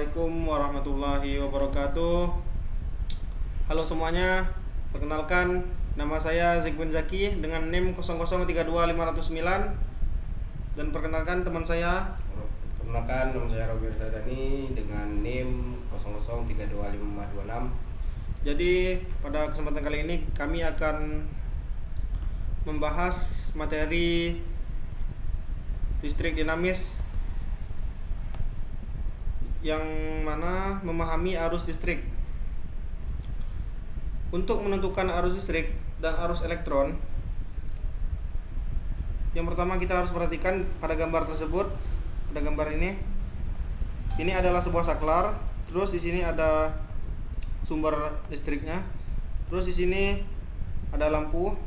Assalamualaikum warahmatullahi wabarakatuh. Halo semuanya, perkenalkan nama saya Zikbun Zaki dengan NIM 0032509. Dan perkenalkan teman saya. Perkenalkan, nama saya Robert Sadani dengan NIM 0032526. Jadi pada kesempatan kali ini kami akan membahas materi listrik dinamis, yang mana memahami arus listrik. Untuk menentukan arus listrik dan arus elektron, yang pertama kita harus perhatikan pada gambar tersebut. Pada gambar ini adalah sebuah saklar. Terus di sini ada sumber listriknya. Terus di sini ada lampu.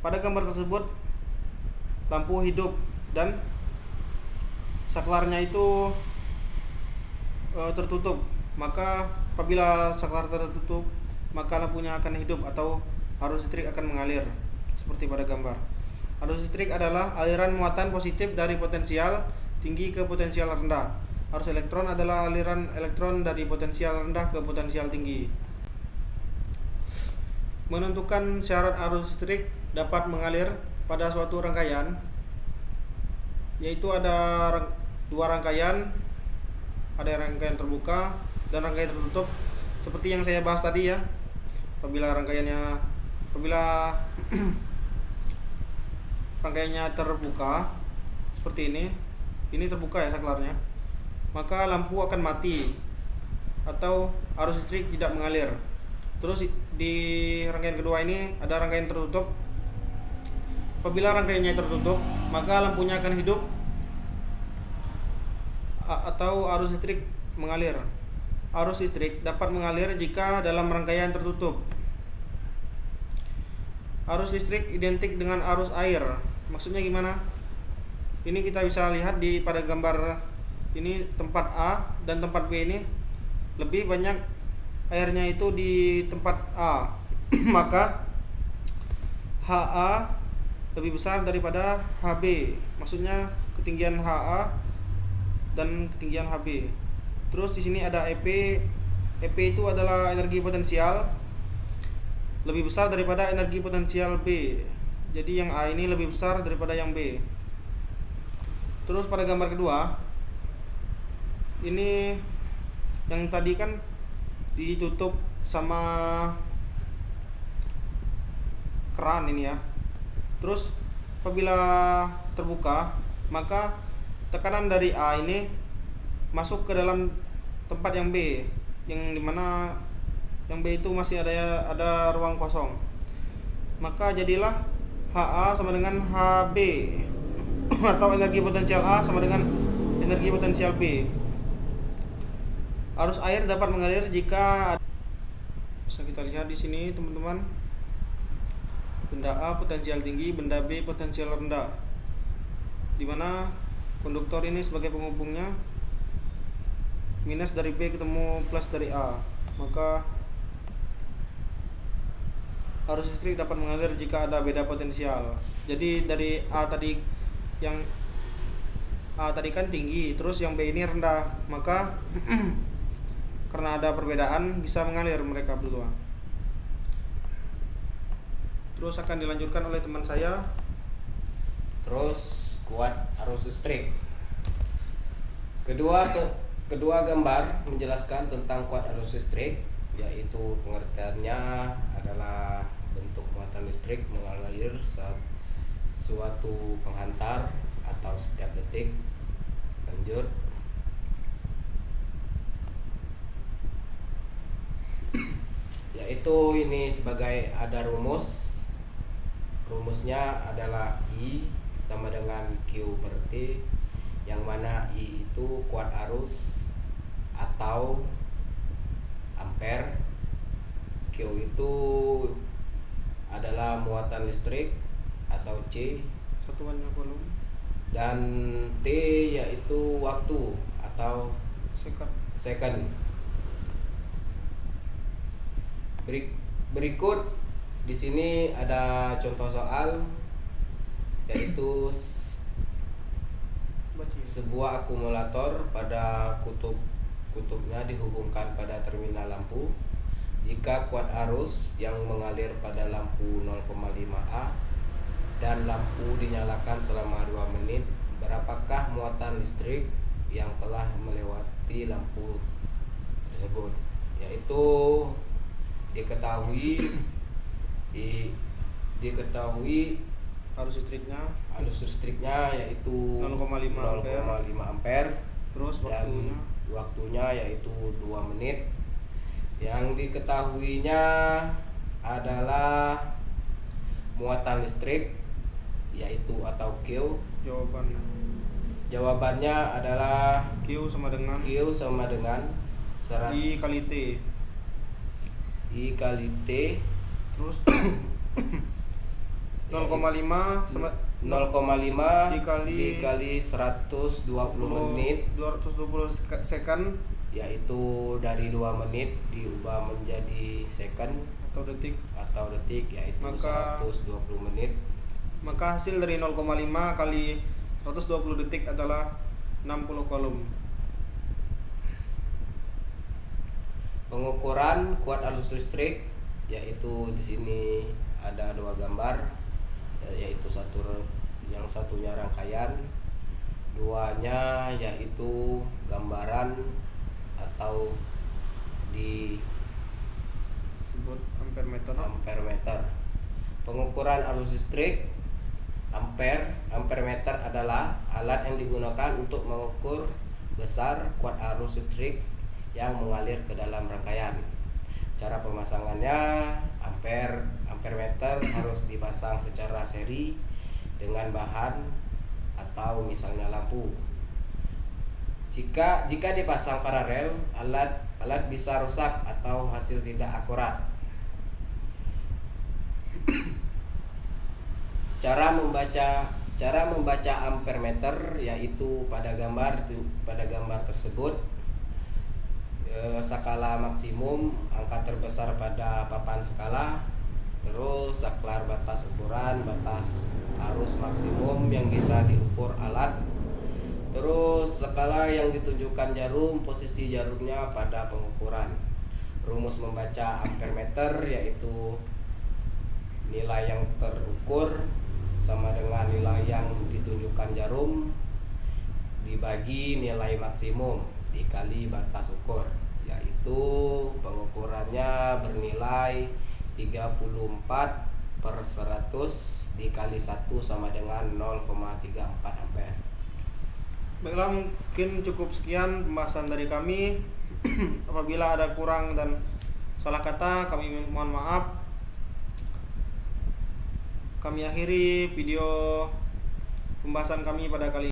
Pada gambar tersebut lampu hidup dan saklarnya itu tertutup. Maka apabila saklar tertutup, maka lampunya akan hidup atau arus listrik akan mengalir seperti pada gambar. Arus listrik adalah aliran muatan positif dari potensial tinggi ke potensial rendah. Arus elektron adalah aliran elektron dari potensial rendah ke potensial tinggi. Menentukan syarat arus listrik dapat mengalir pada suatu rangkaian, yaitu ada dua rangkaian, ada rangkaian terbuka dan rangkaian tertutup seperti yang saya bahas tadi ya. Apabila rangkaiannya terbuka seperti ini terbuka ya saklarnya, maka lampu akan mati atau arus listrik tidak mengalir. Terus di rangkaian kedua ini ada rangkaian tertutup. Apabila rangkaiannya tertutup, maka lampunya akan hidup atau arus listrik mengalir. Arus listrik dapat mengalir jika dalam rangkaian tertutup. Arus listrik identik dengan arus air. Maksudnya gimana? Ini kita bisa lihat pada gambar ini, tempat A dan tempat B ini lebih banyak airnya itu di tempat A. Maka HA lebih besar daripada HB. Maksudnya ketinggian HA dan ketinggian HB. Terus di sini ada EP. EP itu adalah energi potensial lebih besar daripada energi potensial B. Jadi yang A ini lebih besar daripada yang B. Terus pada gambar kedua, ini yang tadi kan ditutup sama keran ini ya. Terus apabila terbuka, maka tekanan dari A ini masuk ke dalam tempat yang B, yang dimana yang B itu masih ada ruang kosong. Maka jadilah HA sama dengan HB atau energi potensial A sama dengan energi potensial B. Arus air dapat mengalir jika bisa kita lihat di sini teman-teman. Benda A potensial tinggi, benda B potensial rendah. Dimana konduktor ini sebagai penghubungnya, minus dari B ketemu plus dari A, maka arus listrik dapat mengalir jika ada beda potensial. Jadi dari yang A tadi kan tinggi, terus yang B ini rendah, maka karena ada perbedaan bisa mengalir mereka berdua. Terus akan dilanjutkan oleh teman saya. Terus kuat arus listrik. Kedua gambar menjelaskan tentang kuat arus listrik, yaitu pengertiannya adalah bentuk muatan listrik mengalir saat suatu penghantar atau setiap detik. Lanjut. Yaitu ini sebagai ada rumusnya adalah I sama dengan Q per T, yang mana I itu kuat arus atau ampere, Q itu adalah muatan listrik atau C, Satuannya volume, dan T yaitu waktu atau second. Berikut di sini ada contoh soal, yaitu Baca. Sebuah akumulator pada kutubnya dihubungkan pada terminal lampu. Jika kuat arus yang mengalir pada lampu 0,5A dan lampu dinyalakan selama 2 menit, berapakah muatan listrik yang telah melewati lampu tersebut? Yaitu diketahui Arus listriknya yaitu 0,5 ampere. terus Dan waktunya yaitu 2 menit. Yang diketahuinya adalah muatan listrik yaitu atau Q. Jawabannya adalah Q sama dengan Q sama dengan I kali T. I kali T Terus 0,5 sama 0,5 dikali 120 menit 220 second yaitu dari 2 menit diubah menjadi second atau detik, yaitu maka 120 menit. Maka hasil dari 0,5 kali 120 detik adalah 60 kolom. Pengukuran kuat arus listrik yaitu di sini ada 2 gambar, yaitu yang satunya rangkaian, duanya yaitu gambaran atau Disebut ampere meter. Pengukuran arus listrik ampere meter adalah alat yang digunakan untuk mengukur besar kuat arus listrik yang mengalir ke dalam rangkaian. Cara pemasangannya, ampere meter harus dipasang secara seri dengan bahan atau misalnya lampu. Jika dipasang paralel, alat bisa rusak atau hasil tidak akurat. Cara membaca ampere meter yaitu pada gambar tersebut, skala maksimum angka terbesar pada papan skala, terus saklar batas ukuran, batas arus maksimum yang bisa diukur alat, terus skala yang ditunjukkan jarum, posisi jarumnya pada pengukuran. Rumus membaca ampere meter yaitu nilai yang terukur sama dengan nilai yang ditunjukkan jarum dibagi nilai maksimum dikali batas ukur, yaitu pengukurannya bernilai 34/100 dikali 1 sama dengan 0,34 ampere. Baiklah, mungkin cukup sekian pembahasan dari kami. Apabila ada kurang dan salah kata, kami mohon maaf. Kami akhiri video pembahasan kami pada kali